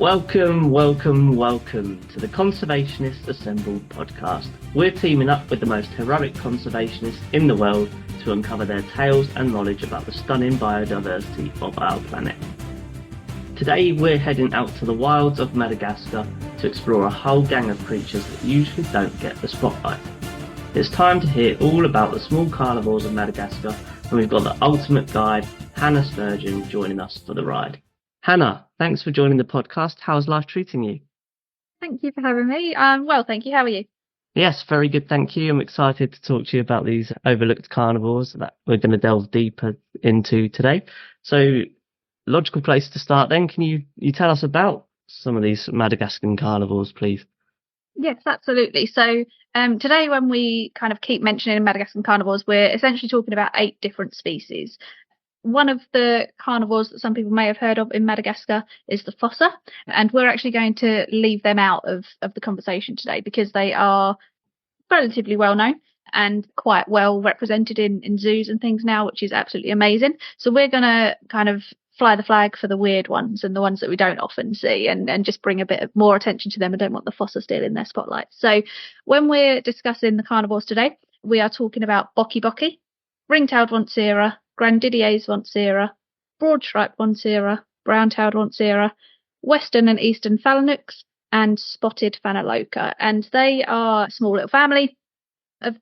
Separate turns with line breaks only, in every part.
Welcome to the Conservationists Assembled podcast. We're teaming up with the most heroic conservationists in the world to uncover their tales and knowledge about the stunning biodiversity of our planet. Today we're heading out to the wilds of Madagascar to explore a whole gang of creatures that usually don't get the spotlight. It's time to hear all about the small carnivores of Madagascar, and we've got the ultimate guide, Hannah Spurgeon, joining us for the ride. Hannah, thanks for joining the podcast. How's life treating you?
Thank you for having me. Well, thank you. How are you?
Yes, very good, thank you. I'm excited to talk to you about these overlooked carnivores that we're going to delve deeper into today. So, logical place to start then. Can you tell us about some of these Madagascan carnivores, please?
Yes, absolutely. So today, when we kind of keep mentioning Madagascan carnivores, we're essentially talking about 8 different species. One of the carnivores that some people may have heard of in Madagascar is the fossa, and we're actually going to leave them out of the conversation today because they are relatively well known and quite well represented in zoos and things now, which is absolutely amazing. So we're going to kind of fly the flag for the weird ones and the ones that we don't often see, and just bring a bit of more attention to them. I don't want the fossa still in their spotlight. So when we're discussing the carnivores today, we are talking about boki, ring-tailed Wontsera, Grandidier's Wontsera, broad-striped Wontsera, brown-tailed Wontsera, western and eastern Phalanux, and spotted Phaneroca. And they are a small little family of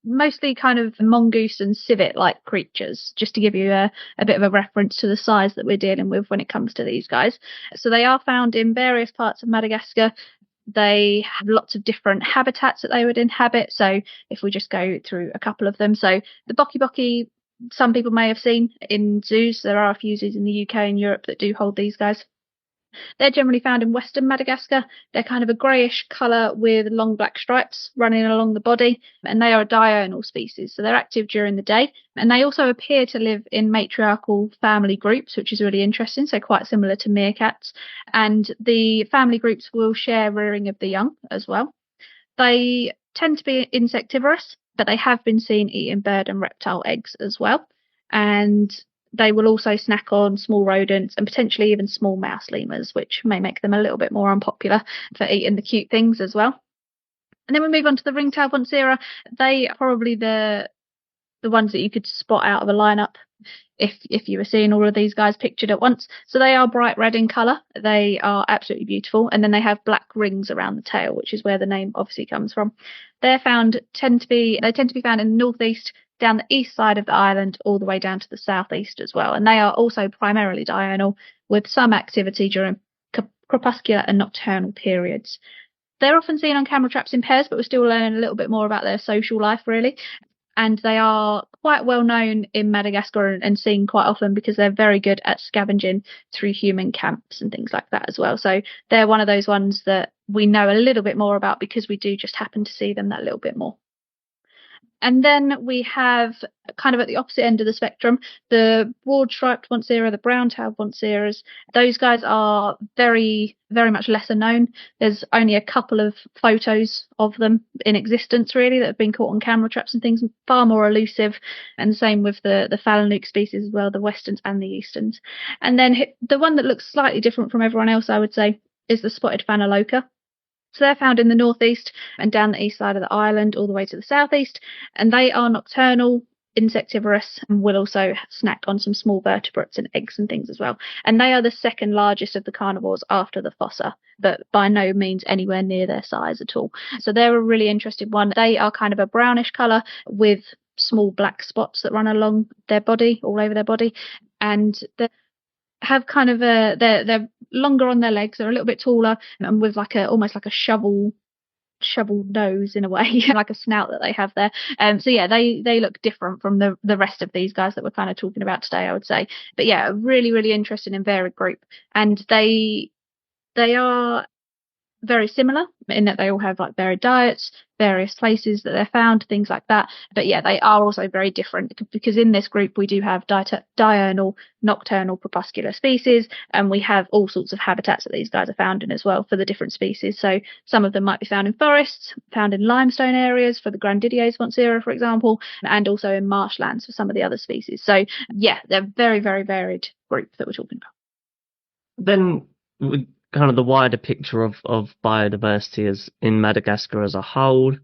mostly kind of mongoose and civet-like creatures, just to give you a bit of a reference to the size that we're dealing with when it comes to these guys. So they are found in various parts of Madagascar. They have lots of different habitats that they would inhabit. So if we just go through a couple of them. So the boki, some people may have seen in zoos. There are a few zoos in the UK and Europe that do hold these guys. They're generally found in western Madagascar. They're kind of a greyish colour with long black stripes running along the body, and they are a diurnal species, so they're active during the day. And they also appear to live in matriarchal family groups, which is really interesting, so quite similar to meerkats. And the family groups will share rearing of the young as well. They tend to be insectivorous, but they have been seen eating bird and reptile eggs as well. And they will also snack on small rodents and potentially even small mouse lemurs, which may make them a little bit more unpopular for eating the cute things as well. And then we move on to the ring-tailed Wontsera. They are probably the ones that you could spot out of a lineup if you were seeing all of these guys pictured at once. So they are bright red in colour. They are absolutely beautiful. And then they have black rings around the tail, which is where the name obviously comes from. They tend to be found in the northeast, down the east side of the island, all the way down to the southeast as well. And they are also primarily diurnal, with some activity during crepuscular and nocturnal periods. They're often seen on camera traps in pairs, but we're still learning a little bit more about their social life, really. And they are quite well known in Madagascar and seen quite often because they're very good at scavenging through human camps and things like that as well. So they're one of those ones that we know a little bit more about because we do just happen to see them that little bit more. And then we have, kind of at the opposite end of the spectrum, the broad-striped Wontsera, the brown-tailed Wontseras. Those guys are very, very much lesser known. There's only a couple of photos of them in existence, really, that have been caught on camera traps and things, far more elusive. And the same with the Phalanux species as well, the westerns and the easterns. And then the one that looks slightly different from everyone else, I would say, is the spotted Phaneroca. So they're found in the northeast and down the east side of the island, all the way to the southeast. And they are nocturnal, insectivorous, and will also snack on some small vertebrates and eggs and things as well. And they are the second largest of the carnivores after the fossa, but by no means anywhere near their size at all. So they're a really interesting one. They are kind of a brownish colour with small black spots that run along their body, all over their body. And have kind of they're longer on their legs, they're a little bit taller, and with almost like a shovel nose in a way, like a snout that they have there. So yeah, they look different from the rest of these guys that we're kind of talking about today, I would say. But yeah, a really, really interesting and varied group. And they are very similar in that they all have like varied diets, various places that they're found, things like that. But yeah, they are also very different because in this group we do have diurnal, nocturnal, crepuscular species, and we have all sorts of habitats that these guys are found in as well for the different species. So some of them might be found in forests, found in limestone areas for the Grandidier's Wontsera, for example, and also in marshlands for some of the other species. So yeah, they're very, very varied group that we're talking about.
Then kind of the wider picture of biodiversity as in Madagascar as a whole?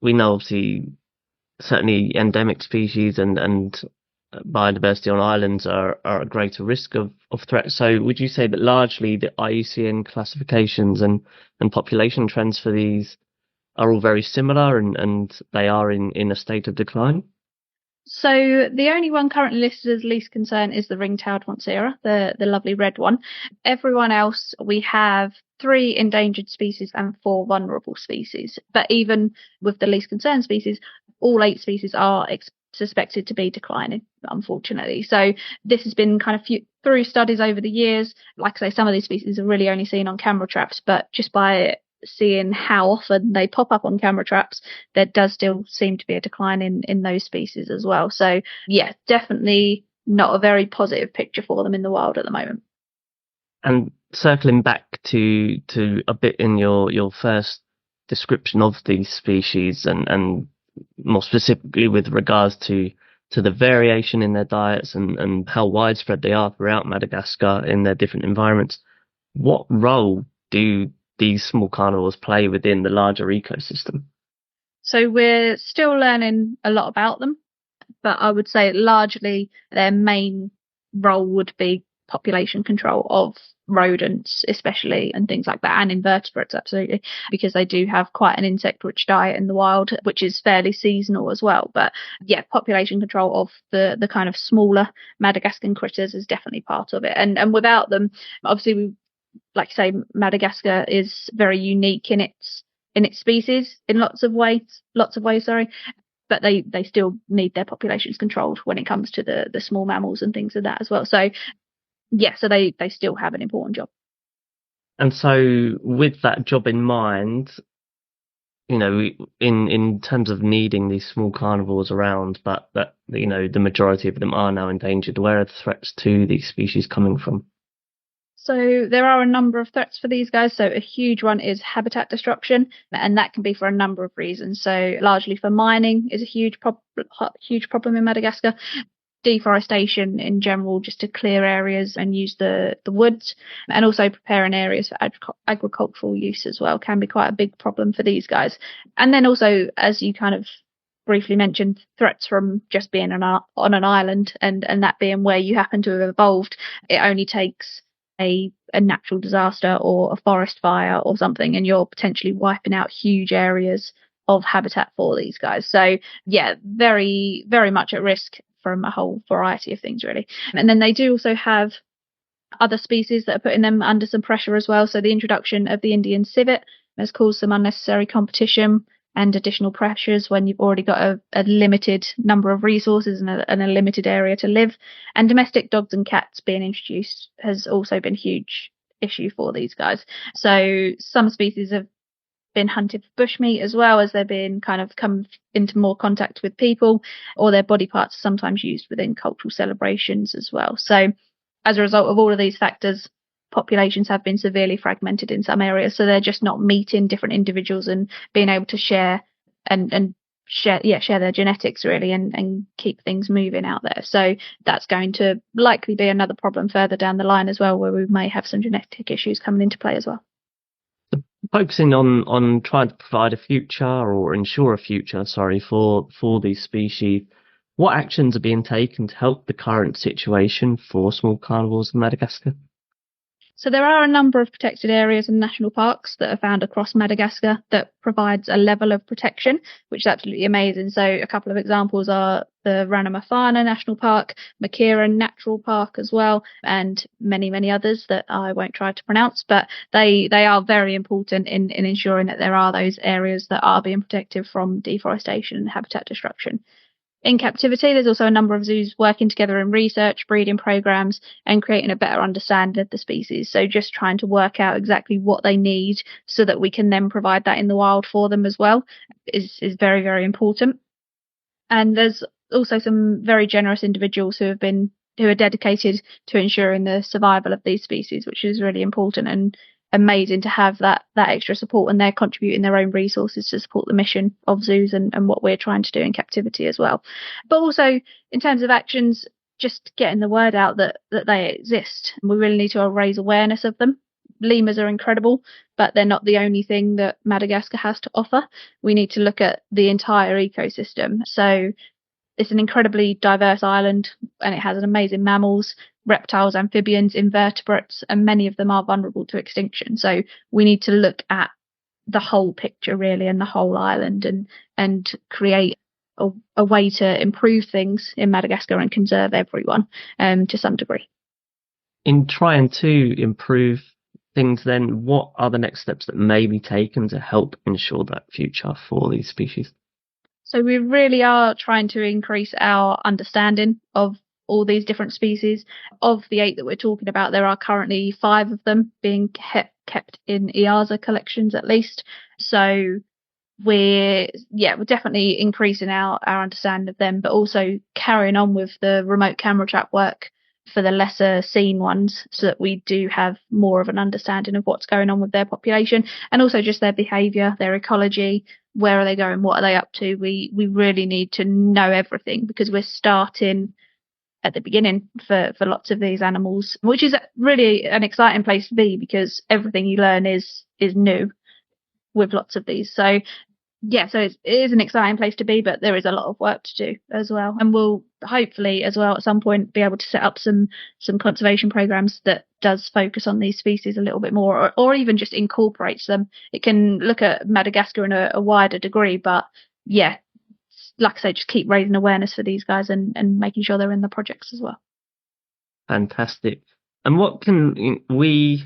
We know obviously certainly endemic species and biodiversity on islands are at greater risk of threat. So would you say that largely the IUCN classifications and population trends for these are all very similar and they are in a state of decline?
So the only one currently listed as least concern is the ring-tailed Montserrat, the lovely red one. Everyone else, we have 3 endangered species and 4 vulnerable species. But even with the least concern species, all 8 species are suspected to be declining, unfortunately. So this has been kind of through studies over the years. Like I say, some of these species are really only seen on camera traps, but just by seeing how often they pop up on camera traps, there does still seem to be a decline in those species as well. So yeah, definitely not a very positive picture for them in the wild at the moment.
And circling back to a bit in your first description of these species and more specifically with regards to the variation in their diets and how widespread they are throughout Madagascar in their different environments, what role do these small carnivores play within the larger ecosystem?
So we're still learning a lot about them, but I would say largely their main role would be population control of rodents, especially, and things like that, and invertebrates, absolutely, because they do have quite an insect-rich diet in the wild, which is fairly seasonal as well. But yeah, population control of the kind of smaller Madagascan critters is definitely part of it. And without them, obviously, like you say, Madagascar is very unique in its species in lots of ways, sorry. But they still need their populations controlled when it comes to the small mammals and things like that as well. So yeah, so they still have an important job.
And so with that job in mind, in terms of needing these small carnivores around, but that, the majority of them are now endangered, where are the threats to these species coming from?
So there are a number of threats for these guys. So a huge one is habitat destruction, and that can be for a number of reasons. So largely for mining is a huge problem in Madagascar. Deforestation in general, just to clear areas and use the woods, and also preparing areas for agricultural use as well, can be quite a big problem for these guys. And then also, as you kind of briefly mentioned, threats from just being on an island and that being where you happen to have evolved. It only takes a natural disaster or a forest fire or something, and you're potentially wiping out huge areas of habitat for these guys. So yeah, very, very much at risk from a whole variety of things, really. And then they do also have other species that are putting them under some pressure as well. So the introduction of the Indian civet has caused some unnecessary competition and additional pressures when you've already got a limited number of resources and a limited area to live. And domestic dogs and cats being introduced has also been a huge issue for these guys. So some species have been hunted for bushmeat as well, as they're being kind of come into more contact with people, or their body parts are sometimes used within cultural celebrations as well. So as a result of all of these factors, populations have been severely fragmented in some areas, so they're just not meeting different individuals and being able to share and share their genetics, really, and keep things moving out there. So that's going to likely be another problem further down the line as well, where we may have some genetic issues coming into play as well.
Focusing on trying to provide a future or ensure a future, for these species, what actions are being taken to help the current situation for small carnivores in Madagascar?
So there are a number of protected areas and national parks that are found across Madagascar that provides a level of protection, which is absolutely amazing. So a couple of examples are the Ranamafana National Park, Makiran Natural Park as well, and many, many others that I won't try to pronounce, but they are very important in ensuring that there are those areas that are being protected from deforestation and habitat destruction. In captivity, there's also a number of zoos working together in research, breeding programs, and creating a better understanding of the species. So just trying to work out exactly what they need so that we can then provide that in the wild for them as well is very, very important. And there's also some very generous individuals who are dedicated to ensuring the survival of these species, which is really important and amazing to have that extra support, and they're contributing their own resources to support the mission of zoos and what we're trying to do in captivity as well. But also in terms of actions, just getting the word out that they exist. We really need to raise awareness of them. lemurs are incredible, but they're not the only thing that Madagascar has to offer. We need to look at the entire ecosystem. So it's an incredibly diverse island, and it has an amazing mammals, reptiles, amphibians, invertebrates, and many of them are vulnerable to extinction. So we need to look at the whole picture really, and the whole island, and create a way to improve things in Madagascar and conserve everyone to some degree.
In trying to improve things, then, what are the next steps that may be taken to help ensure that future for these species?
So we really are trying to increase our understanding of all these different species. Of the 8 that we're talking about, there are currently 5 of them being kept in EASA collections at least. So we're definitely increasing our understanding of them, but also carrying on with the remote camera trap work for the lesser seen ones, so that we do have more of an understanding of what's going on with their population, and also just their behaviour, their ecology, where are they going, what are they up to. We really need to know everything, because we're starting at the beginning for lots of these animals, which is really an exciting place to be, because everything you learn is new with lots of these. So it is an exciting place to be, but there is a lot of work to do as well. And we'll hopefully as well at some point be able to set up some conservation programs that does focus on these species a little bit more, or even just incorporates them. It can look at Madagascar in a wider degree, but like I say, just keep raising awareness for these guys and making sure they're in the projects as well.
Fantastic. And what can we,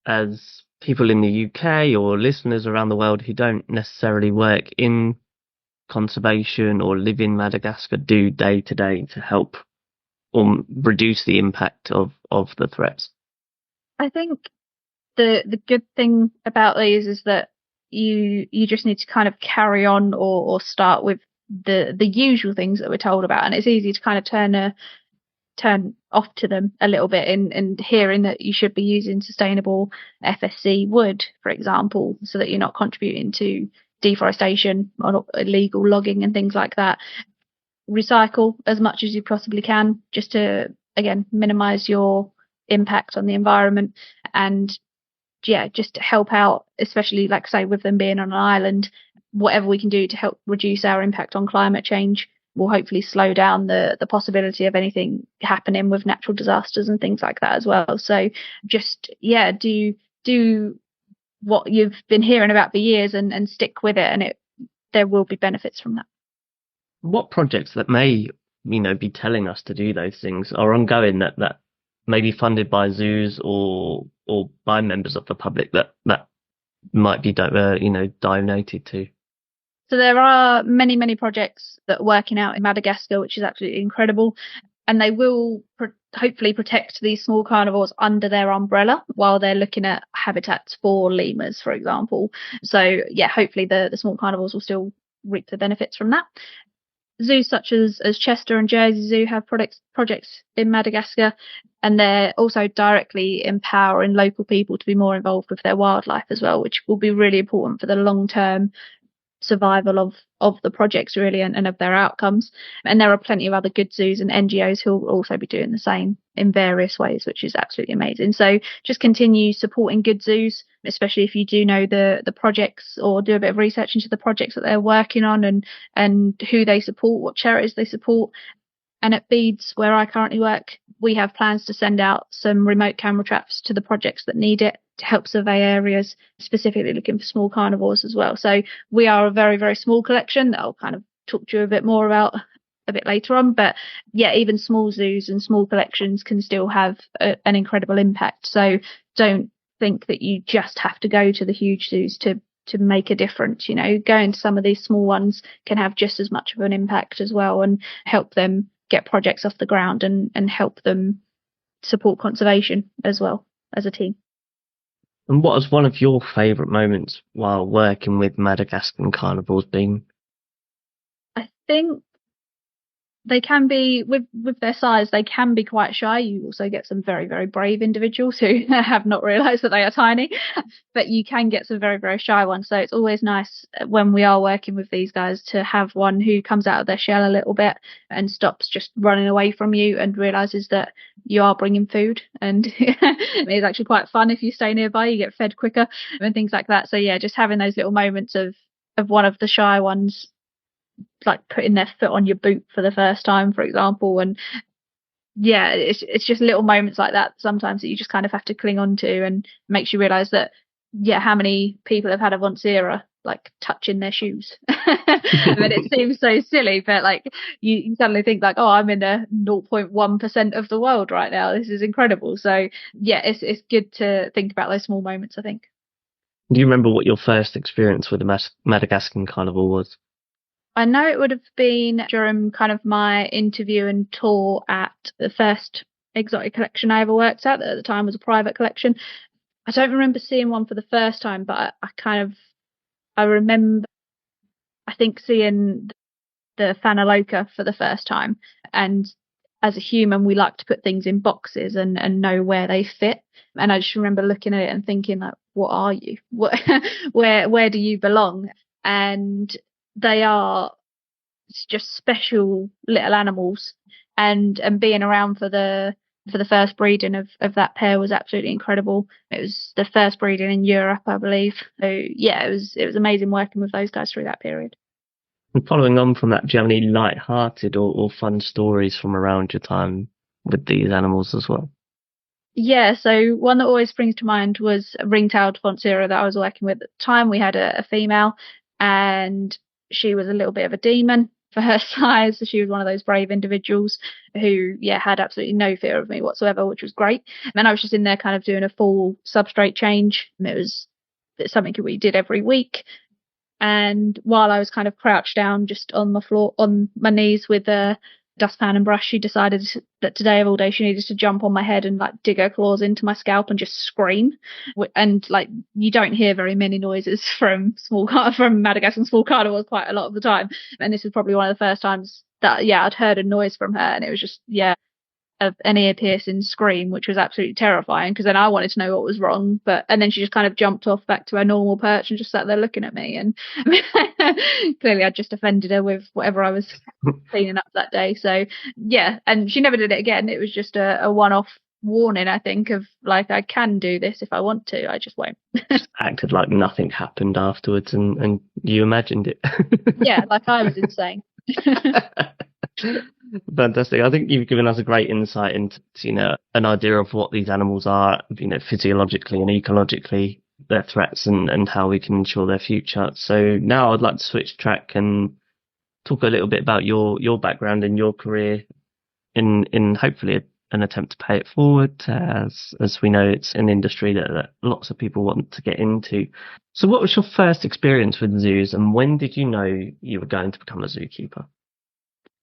as people in the UK or listeners around the world who don't necessarily work in conservation or live in Madagascar, do day to day to help or reduce the impact of the threats?
I think the good thing about these is that you just need to kind of carry on or start with the usual things that we're told about, and it's easy to kind of turn off to them a little bit in hearing that you should be using sustainable FSC wood, for example, so that you're not contributing to deforestation or illegal logging and things like that. Recycle as much as you possibly can, just to, again, minimize your impact on the environment, and just to help out, especially, like I say, with them being on an island. Whatever we can do to help reduce our impact on climate change will hopefully slow down the possibility of anything happening with natural disasters and things like that as well. So just do what you've been hearing about for years and stick with it, and there will be benefits from that.
What projects that may be telling us to do those things are ongoing that may be funded by zoos or by members of the public that might be donated to?
So there are many, many projects that are working out in Madagascar, which is absolutely incredible. And they will hopefully protect these small carnivores under their umbrella while they're looking at habitats for lemurs, for example. So, hopefully the small carnivores will still reap the benefits from that. Zoos such as Chester and Jersey Zoo have projects in Madagascar, and they're also directly empowering local people to be more involved with their wildlife as well, which will be really important for the long-term survival of the projects really, and of their outcomes. And there are plenty of other good zoos and NGOs who will also be doing the same in various ways, which is absolutely amazing. So just continue supporting good zoos, especially if you do know the projects, or do a bit of research into the projects that they're working on and who they support, what charities they support. And at Beads, where I currently work, we have plans to send out some remote camera traps to the projects that need it to help survey areas, specifically looking for small carnivores as well. So we are a very, very small collection that I'll kind of talk to you a bit more about a bit later on. But even small zoos and small collections can still have an incredible impact. So don't think that you just have to go to the huge zoos to make a difference. Going to some of these small ones can have just as much of an impact as well, and help them get projects off the ground and help them support conservation as well as a team.
And what has one of your favourite moments while working with Madagascan carnivores been?
I think they can be, with their size, they can be quite shy. You also get some very, very brave individuals who have not realised that they are tiny, but you can get some very, very shy ones. So it's always nice when we are working with these guys to have one who comes out of their shell a little bit and stops just running away from you and realises that you are bringing food, and it's actually quite fun if you stay nearby. You get fed quicker and things like that. So yeah, just having those little moments of one of the shy ones like putting their foot on your boot for the first time, for example, and yeah, it's just little moments like that sometimes that you just kind of have to cling on to, and makes you realise that how many people have had a Vonsera like touching their shoes. I mean, it seems so silly, but like you suddenly think like, oh, I'm in a 0.1% of the world right now. This is incredible. So yeah, it's good to think about those small moments, I think.
Do you remember what your first experience with the Madagascan carnivore was?
I know it would have been during kind of my interview and tour at the first exotic collection I ever worked at the time was a private collection. I don't remember seeing one for the first time, but I remember, I think, seeing the Thanaloka for the first time. And as a human, we like to put things in boxes and know where they fit. And I just remember looking at it and thinking, like, what are you? What, where do you belong? And they are just special little animals, and being around for the first breeding of that pair was absolutely incredible. It was the first breeding in Europe, I believe. So yeah, it was amazing working with those guys through that period.
And following on from that, do you have any light-hearted or fun stories from around your time with these animals as well?
Yeah, so one that always springs to mind was a ring-tailed Vonsera that I was working with at the time. We had a female, and she was a little bit of a demon for her size. So she was one of those brave individuals who, had absolutely no fear of me whatsoever, which was great. And I was just in there kind of doing a full substrate change. And it's something we did every week. And while I was kind of crouched down just on the floor, on my knees with a dustpan and brush, she decided that today of all day she needed to jump on my head and like dig her claws into my scalp and just scream. And like, you don't hear very many noises from Madagascan small carnivores quite a lot of the time. And this was probably one of the first times that I'd heard a noise from her, and it was just an ear-piercing scream, which was absolutely terrifying, because then I wanted to know what was wrong, and then she just kind of jumped off back to her normal perch and just sat there looking at me, and clearly I'd just offended her with whatever I was cleaning up that day. So yeah, and she never did it again. It was just a one-off warning, I think, of like, I can do this if I want to, I just won't.
Acted like nothing happened afterwards, and you imagined it.
Yeah, like I was insane.
Fantastic. I think you've given us a great insight into, an idea of what these animals are, physiologically and ecologically, their threats, and how we can ensure their future. So now I'd like to switch track and talk a little bit about your background and your career in hopefully an attempt to pay it forward, as we know it's an industry that lots of people want to get into. So what was your first experience with zoos, and when did you know you were going to become a zookeeper?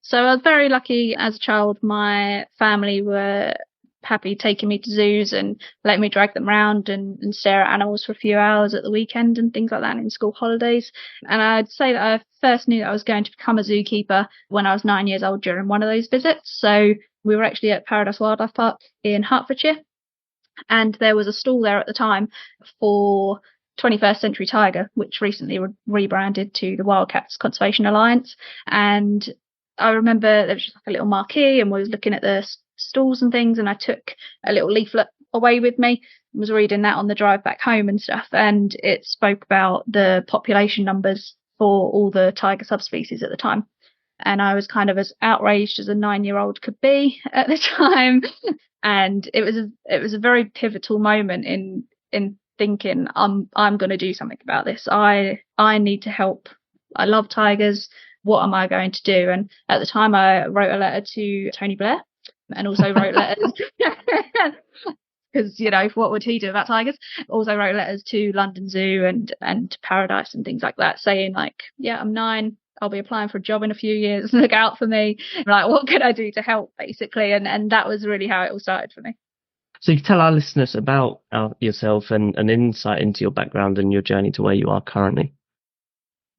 So I was very lucky as a child. My family were happy taking me to zoos and letting me drag them around and stare at animals for a few hours at the weekend and things like that in school holidays. And I'd say that I first knew that I was going to become a zookeeper when I was 9 years old during one of those visits. So we were actually at Paradise Wildlife Park in Hertfordshire, and there was a stall there at the time for 21st Century Tiger, which recently rebranded to the Wildcats Conservation Alliance. And I remember there was just like a little marquee, and we was looking at the stalls and things, and I took a little leaflet away with me and was reading that on the drive back home and stuff, and it spoke about the population numbers for all the tiger subspecies at the time. And I was kind of as outraged as a 9-year-old could be at the time. And it was a very pivotal moment in thinking, I'm going to do something about this. I need to help. I love tigers. What am I going to do? And at the time, I wrote a letter to Tony Blair, and also wrote letters because, what would he do about tigers? Also wrote letters to London Zoo and Paradise and things like that, saying like, I'm 9. I'll be applying for a job in a few years. Look out for me. Like, what can I do to help, basically? And that was really how it all started for me.
So you can tell our listeners about yourself and an insight into your background and your journey to where you are currently.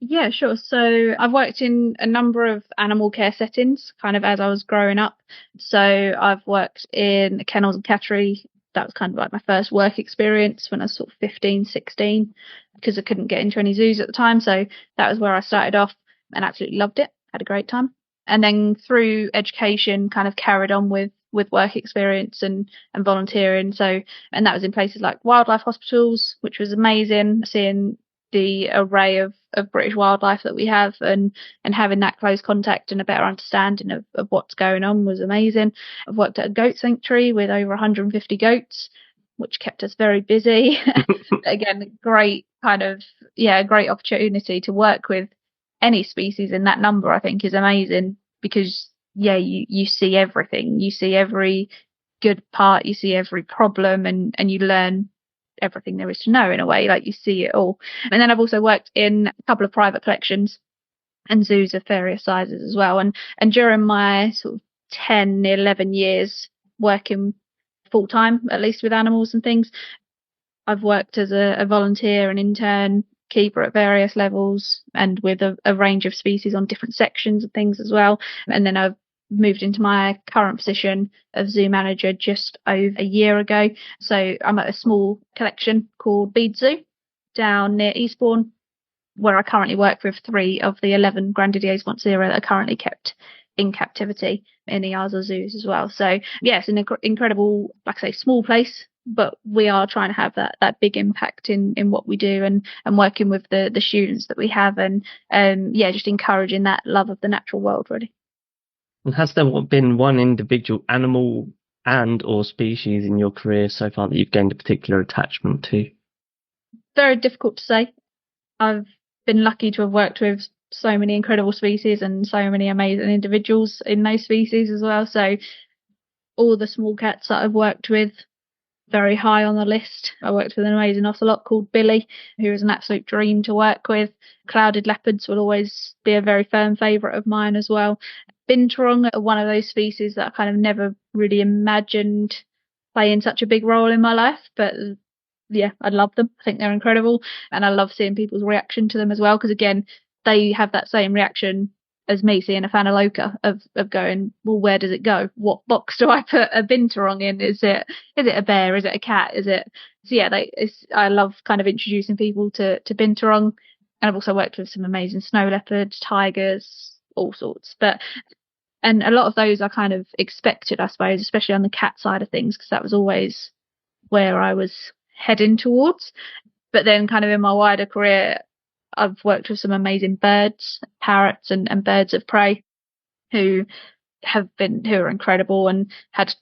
Yeah, sure. So I've worked in a number of animal care settings kind of as I was growing up. So I've worked in kennels and cattery. That was kind of like my first work experience when I was sort of 15, 16, because I couldn't get into any zoos at the time. So that was where I started off and absolutely loved it. Had a great time. And then through education, kind of carried on with with work experience and volunteering. So, and that was in places like wildlife hospitals, which was amazing, seeing the array of British wildlife that we have, and having that close contact and a better understanding of what's going on was amazing. I've worked at a goat sanctuary with over 150 goats, which kept us very busy. Again, great great opportunity to work with any species in that number, I think, is amazing, because you see everything. You see every good part, you see every problem, and you learn everything there is to know in a way, like you see it all. And then I've also worked in a couple of private collections and zoos of various sizes as well. And during my sort of 10, 11 years working full time, at least with animals and things, I've worked as a volunteer and intern keeper at various levels, and with a range of species on different sections and things as well. And then I've moved into my current position of zoo manager just over a year ago. So I'm at a small collection called Bead Zoo down near Eastbourne, where I currently work with 3 of the 11 Grandidiers Montsera that are currently kept in captivity in the Yaza zoos as well. So yes, an incredible, like I say, small place, but we are trying to have that big impact in what we do, and working with the students that we have, and just encouraging that love of the natural world, really.
And has there been one individual animal and or species in your career so far that you've gained a particular attachment to?
Very difficult to say. I've been lucky to have worked with so many incredible species and so many amazing individuals in those species as well. So all the small cats that I've worked with, very high on the list. I worked with an amazing ocelot called Billy, who was an absolute dream to work with. Clouded leopards will always be a very firm favourite of mine as well. Binturong are one of those species that I kind of never really imagined playing such a big role in my life, but yeah, I love them. I think they're incredible, and I love seeing people's reaction to them as well, because again, they have that same reaction as me seeing a Phaneroca of going, well, where does it go? What box do I put a Binturong in? Is it a bear? Is it a cat? So yeah, I love kind of introducing people to Binturong, and I've also worked with some amazing snow leopards, tigers, all sorts. And a lot of those I kind of expected, I suppose, especially on the cat side of things, because that was always where I was heading towards. But then kind of in my wider career, I've worked with some amazing birds, parrots and birds of prey, who are incredible and have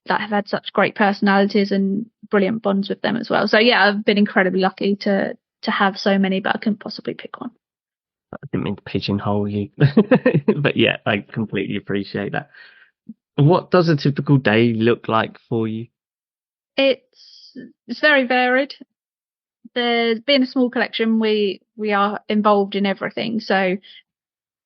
had such great personalities and brilliant bonds with them as well. So yeah, I've been incredibly lucky to have so many, but I couldn't possibly pick one.
I didn't mean to pigeonhole you, but yeah, I completely appreciate that. What does a typical day look like for you?
It's very varied. There's been a small collection. We are involved in everything. So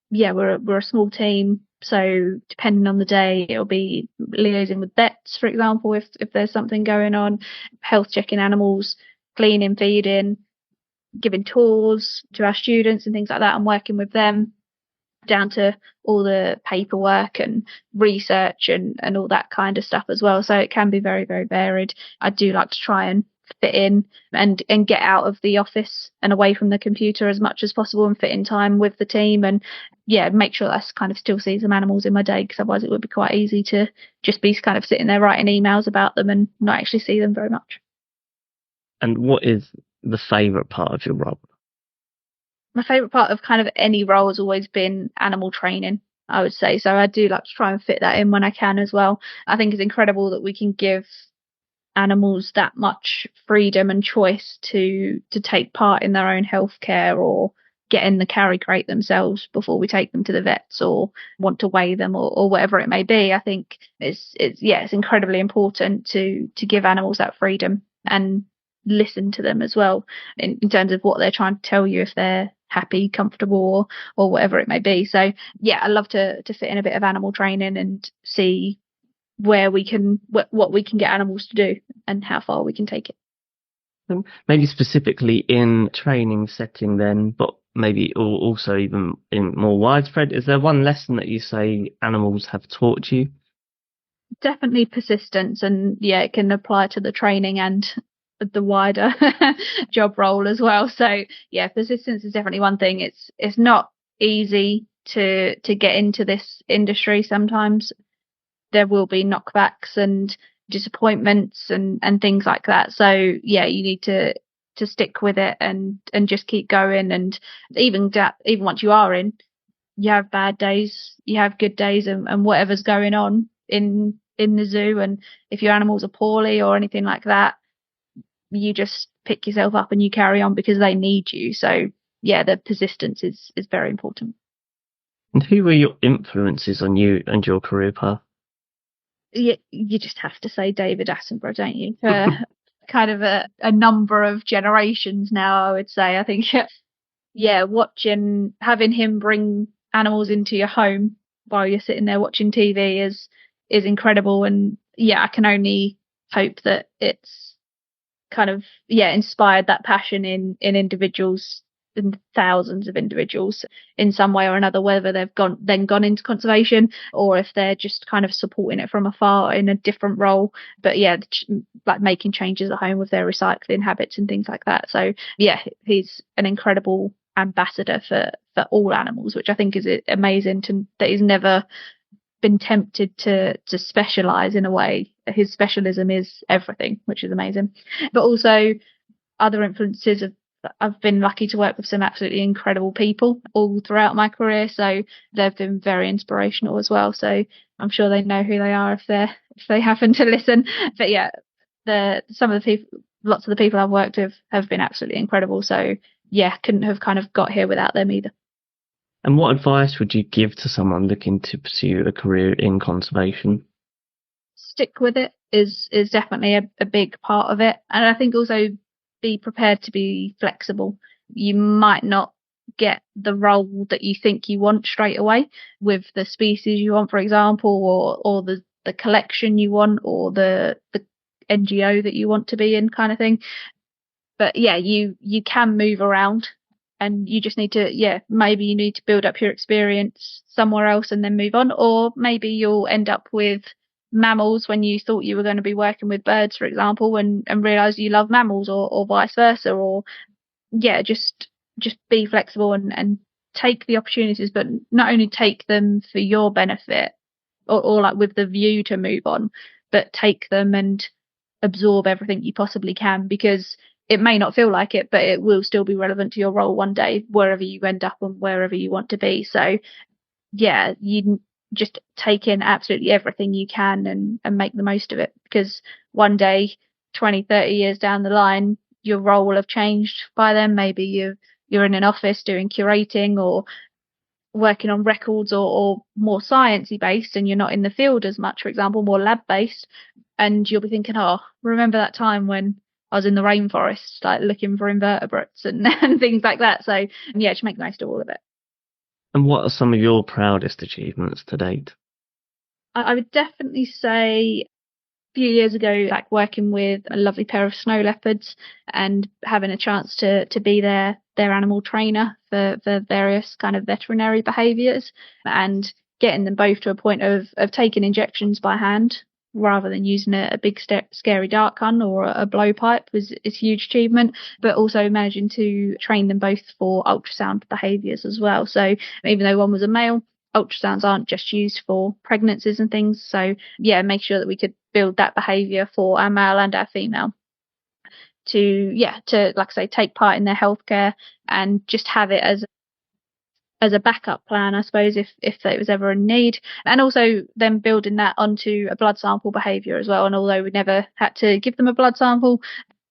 yeah, we're a small team. So depending on the day, it'll be liaising with vets, for example, if there's something going on, health checking animals, cleaning, feeding, giving tours to our students and things like that, and working with them, down to all the paperwork and research and all that kind of stuff as well. So it can be very, very varied. I do like to try and fit in and get out of the office and away from the computer as much as possible, and fit in time with the team, and yeah, make sure I kind of still see some animals in my day, because otherwise it would be quite easy to just be kind of sitting there writing emails about them and not actually see them very much.
And what is the favourite part of your role?
My favourite part of kind of any role has always been animal training, I would say. So I do like to try and fit that in when I can as well. I think it's incredible that we can give animals that much freedom and choice to take part in their own healthcare, or get in the carry crate themselves before we take them to the vets, or want to weigh them, or whatever it may be. I think it's incredibly important to give animals that freedom and listen to them as well in terms of what they're trying to tell you, if they're happy, comfortable, or whatever it may be. So yeah, I love to fit in a bit of animal training and see where we can what we can get animals to do and how far we can take it.
Maybe specifically in training setting then, but maybe also even in more widespread, is there one lesson that you say animals have taught you? Definitely
persistence, and yeah, it can apply to the training and the wider job role as well. So yeah, persistence is definitely one thing. It's not easy to get into this industry sometimes. there will be knockbacks and disappointments and things like that. So yeah, you need to stick with it and just keep going. And even once you are in, you have bad days, you have good days, and whatever's going on in the zoo. And if your animals are poorly or anything like that, you just pick yourself up and you carry on because they need you. So yeah, the persistence is very important.
And who were your influences on you and your career path?
You just have to say David Attenborough, don't you? Kind of a number of generations now, I would say. I think, yeah, having him bring animals into your home while you're sitting there watching TV is incredible. And yeah, I can only hope that it's kind of, inspired that passion in individuals, in thousands of individuals in some way or another, whether they've gone into conservation or if they're just kind of supporting it from afar in a different role. But yeah, like making changes at home with their recycling habits and things like that. So yeah, he's an incredible ambassador for all animals, which I think is amazing that he's never been tempted to specialize in a way. His specialism is everything, which is amazing. But also other influences I've been lucky to work with some absolutely incredible people all throughout my career, so they've been very inspirational as well. So I'm sure they know who they are if they happen to listen. But yeah, lots of the people I've worked with have been absolutely incredible. So yeah, couldn't have kind of got here without them either.
And what advice would you give to someone looking to pursue a career in conservation?
Stick with it is definitely a big part of it, and I think also be prepared to be flexible. You might not get the role that you think you want straight away with the species you want, for example, or the collection you want, or the NGO that you want to be in, kind of thing. But yeah, you can move around, and you just need to, maybe you need to build up your experience somewhere else and then move on, or maybe you'll end up with mammals when you thought you were going to be working with birds, for example, and realize you love mammals, or vice versa. Or yeah, just be flexible and take the opportunities, but not only take them for your benefit or like with the view to move on, but take them and absorb everything you possibly can, because it may not feel like it, but it will still be relevant to your role one day, wherever you end up and wherever you want to be. So yeah, you just take in absolutely everything you can and make the most of it, because one day, 20, 30 years down the line, your role will have changed by then. Maybe you're in an office doing curating or working on records, or more sciencey based, and you're not in the field as much, for example, more lab based, and you'll be thinking, oh, remember that time when I was in the rainforest, like looking for invertebrates and, and things like that. So yeah, just make the most of all of it.
And what are some of your proudest achievements to date?
I would definitely say a few years ago, like working with a lovely pair of snow leopards and having a chance to be their animal trainer for various kind of veterinary behaviours, and getting them both to a point of taking injections by hand rather than using a big scary dart gun or a blowpipe is a huge achievement. But also managing to train them both for ultrasound behaviours as well. So even though one was a male, ultrasounds aren't just used for pregnancies and things. So yeah, make sure that we could build that behaviour for our male and our female to like I say, take part in their healthcare and just have it as a backup plan, I suppose, if there was ever a need. And also then building that onto a blood sample behaviour as well. And although we never had to give them a blood sample,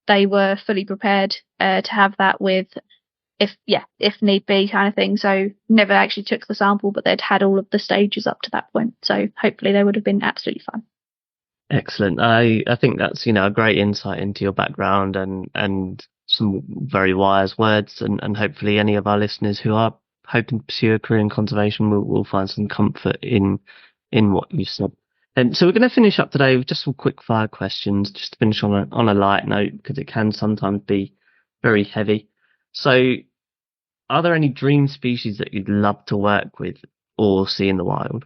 they were fully prepared to have that with if need be, kind of thing. So never actually took the sample, but they'd had all of the stages up to that point. So hopefully they would have been absolutely fine.
Excellent. I think that's, a great insight into your background and some very wise words, and hopefully any of our listeners who are hoping to pursue a career in conservation will find some comfort in what you said. And so we're going to finish up today with just some quick fire questions, just to finish on a light note, because it can sometimes be very heavy. So are there any dream species that you'd love to work with or see in the wild?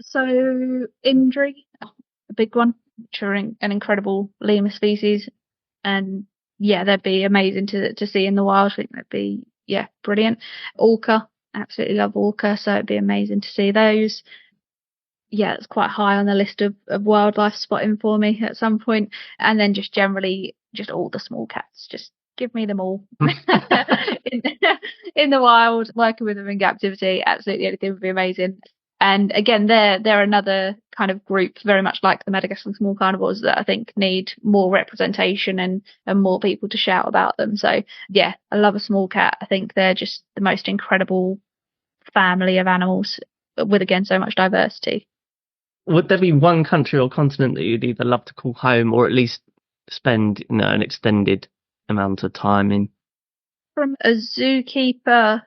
So Indri, a big one, which are an incredible lemur species, and yeah, they'd be amazing to see in the wild. I think that'd be brilliant. Orca, absolutely love orca, so it'd be amazing to see those. yeah, it's quite high on the list of wildlife spotting for me at some point. And then just generally, just all the small cats, just give me them all in the wild, working with them in captivity. Absolutely anything would be amazing. And again, they're another kind of group, very much like the Madagascan small carnivores, that I think need more representation and more people to shout about them. So yeah, I love a small cat. I think they're just the most incredible family of animals with, again, so much diversity.
Would there be one country or continent that you'd either love to call home or at least spend an extended amount of time in?
From a zookeeper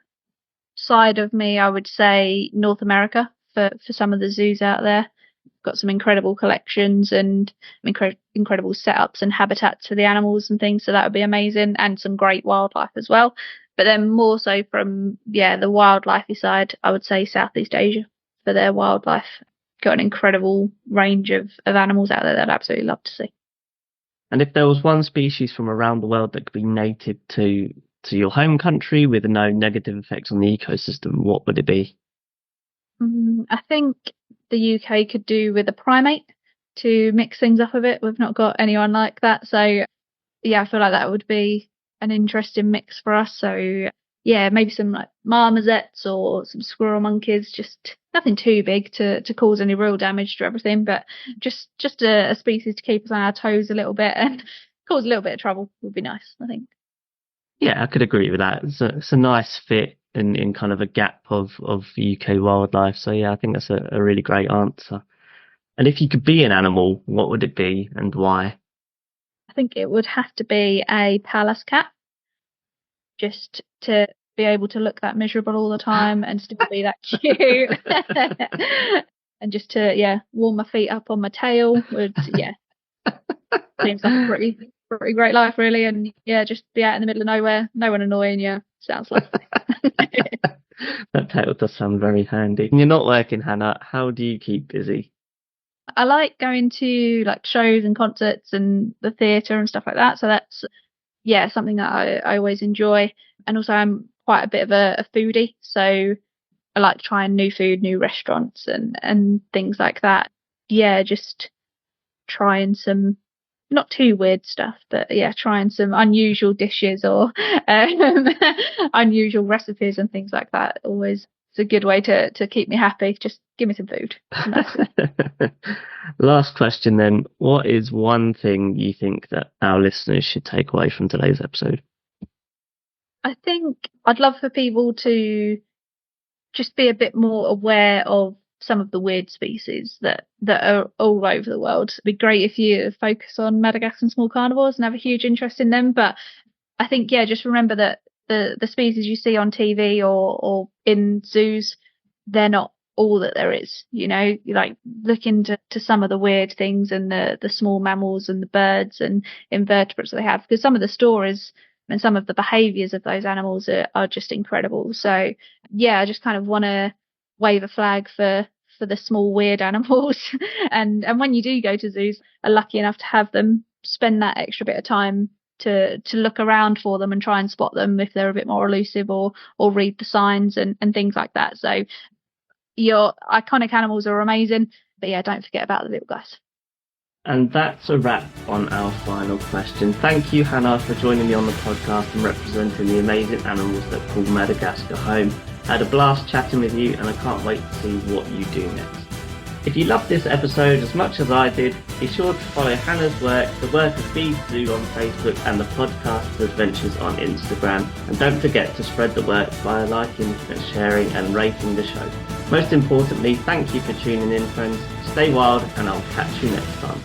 side of me, I would say North America for some of the zoos out there. Got some incredible collections and incredible setups and habitats for the animals and things, so that would be amazing, and some great wildlife as well. But then more so from the wildlifey side, I would say Southeast Asia for their wildlife. Got an incredible range of animals out there that I'd absolutely love to see.
And if there was one species from around the world that could be native to your home country with no negative effects on the ecosystem, what would it be?
I think the UK could do with a primate to mix things up a bit. We've not got anyone like that. So yeah, I feel like that would be an interesting mix for us. So yeah, maybe some like marmosets or some squirrel monkeys, just nothing too big to cause any real damage to everything, but just a species to keep us on our toes a little bit and cause a little bit of trouble would be nice, I think.
Yeah, I could agree with that. It's a nice fit in kind of a gap of UK wildlife. So yeah, I think that's a really great answer. And if you could be an animal, what would it be and why?
I think it would have to be a palace cat, just to be able to look that miserable all the time and still be that cute. And just to warm my feet up on my tail would seems like a pretty great life, really. And just be out in the middle of nowhere, no one annoying you. Sounds lovely.
That title does sound very handy. When you're not working, Hannah, how do you keep busy?
I like going to like shows and concerts and the theatre and stuff like that. So that's something that I always enjoy. And also I'm quite a bit of a foodie, so I like trying new food, new restaurants and things like that. Yeah, just trying some not too weird stuff, but trying some unusual dishes or unusual recipes and things like that. Always it's a good way to keep me happy. Just give me some food.
Last question then. What is one thing you think that our listeners should take away from today's episode?
I think I'd love for people to just be a bit more aware of some of the weird species that are all over the world. It'd be great if you focus on Madagascan small carnivores and have a huge interest in them. But I think, just remember that the species you see on TV or in zoos, they're not all that there is. Like look into some of the weird things and the small mammals and the birds and invertebrates that they have, because some of the stories and some of the behaviours of those animals are just incredible. So I just kind of want to wave a flag for the small weird animals and when you do go to zoos, are lucky enough to have them, spend that extra bit of time to look around for them and try and spot them if they're a bit more elusive or read the signs and things like that. So your iconic animals are amazing, but don't forget about the little guys.
And that's a wrap on our final question. Thank you, Hannah, for joining me on the podcast and representing the amazing animals that call Madagascar home. I had a blast chatting with you and I can't wait to see what you do next. If you loved this episode as much as I did, be sure to follow Hannah's work, the work of Feed Zoo on Facebook and the podcast's adventures on Instagram. And don't forget to spread the word by liking and sharing and rating the show. Most importantly, thank you for tuning in, friends. Stay wild and I'll catch you next time.